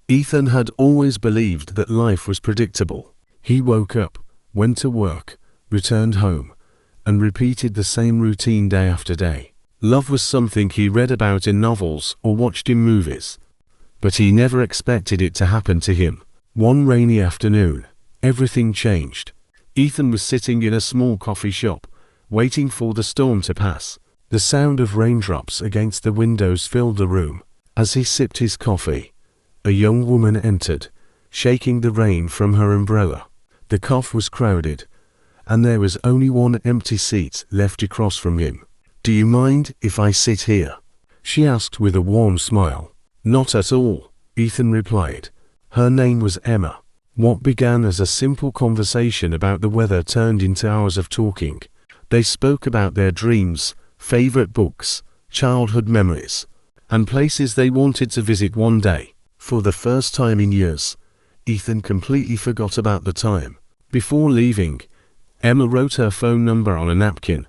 Ethan had always believed that life was predictable. He woke up, went to work, returned home, and repeated the same routine day after day. Love was something he read about in novels or watched in movies, but he never expected it to happen to him. One rainy afternoon, everything changed. Ethan was sitting in a small coffee shop, waiting for the storm to pass. The sound of raindrops against the windows filled the room. As he sipped his coffee, a young woman entered, shaking the rain from her umbrella. The cafe was crowded, and there was only one empty seat left across from him. "Do you mind if I sit here?" she asked with a warm smile. "Not at all," Ethan replied. Her name was Emma. What began as a simple conversation about the weather turned into hours of talking. They spoke about their dreams, favorite books, childhood memories, and places they wanted to visit one day. For the first time in years, Ethan completely forgot about the time. Before leaving, Emma wrote her phone number on a napkin.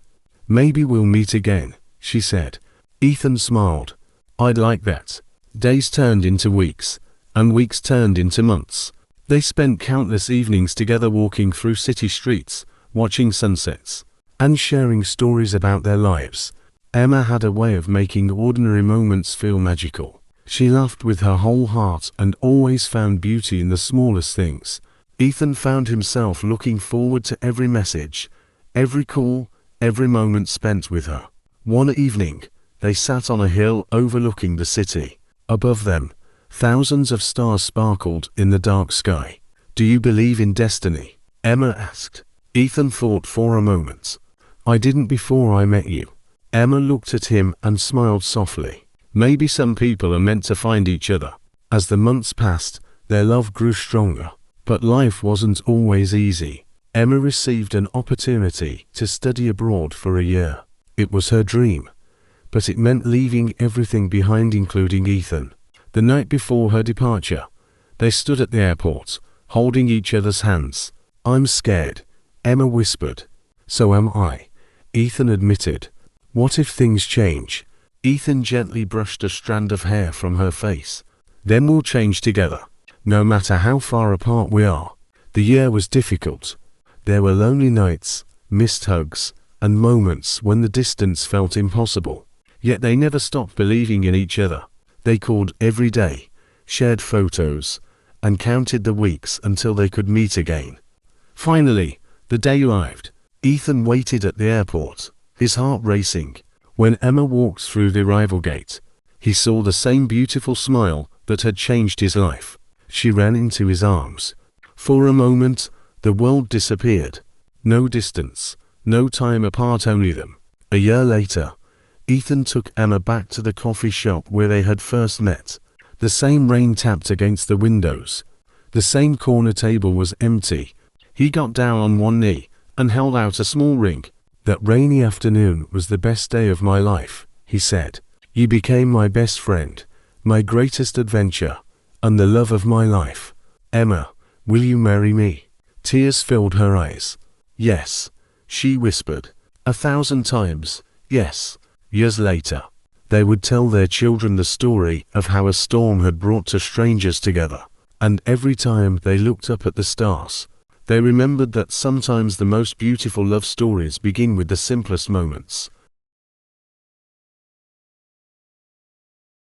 "Maybe we'll meet again," she said. Ethan smiled. "I'd like that." Days turned into weeks, and weeks turned into months. They spent countless evenings together walking through city streets, watching sunsets, and sharing stories about their lives. Emma had a way of making ordinary moments feel magical. She laughed with her whole heart and always found beauty in the smallest things. Ethan found himself looking forward to every message, every call, every moment spent with her. One evening, they sat on a hill overlooking the city. Above them, thousands of stars sparkled in the dark sky. "Do you believe in destiny?" Emma asked. Ethan thought for a moment. "I didn't before I met you." Emma looked at him and smiled softly. "Maybe some people are meant to find each other." As the months passed, their love grew stronger. But life wasn't always easy. Emma received an opportunity to study abroad for a year. It was her dream, but it meant leaving everything behind, including Ethan. The night before her departure, they stood at the airport, holding each other's hands. "I'm scared," Emma whispered. "So am I," Ethan admitted. "What if things change?" Ethan gently brushed a strand of hair from her face. "Then we'll change together, no matter how far apart we are." The year was difficult. There were lonely nights, missed hugs, and moments when the distance felt impossible. Yet they never stopped believing in each other. They called every day, shared photos, and counted the weeks until they could meet again. Finally, the day arrived. Ethan waited at the airport, his heart racing. When Emma walked through the arrival gate, he saw the same beautiful smile that had changed his life. She ran into his arms. For a moment, the world disappeared. No distance, no time apart, only them. A year later, Ethan took Emma back to the coffee shop where they had first met. The same rain tapped against the windows. The same corner table was empty. He got down on one knee and held out a small ring. "That rainy afternoon was the best day of my life," he said. "You became my best friend, my greatest adventure, and the love of my life. Emma, will you marry me?" Tears filled her eyes. "Yes," she whispered. 1,000 times, yes. Years later, they would tell their children the story of how a storm had brought two strangers together. And every time they looked up at the stars, they remembered that sometimes the most beautiful love stories begin with the simplest moments.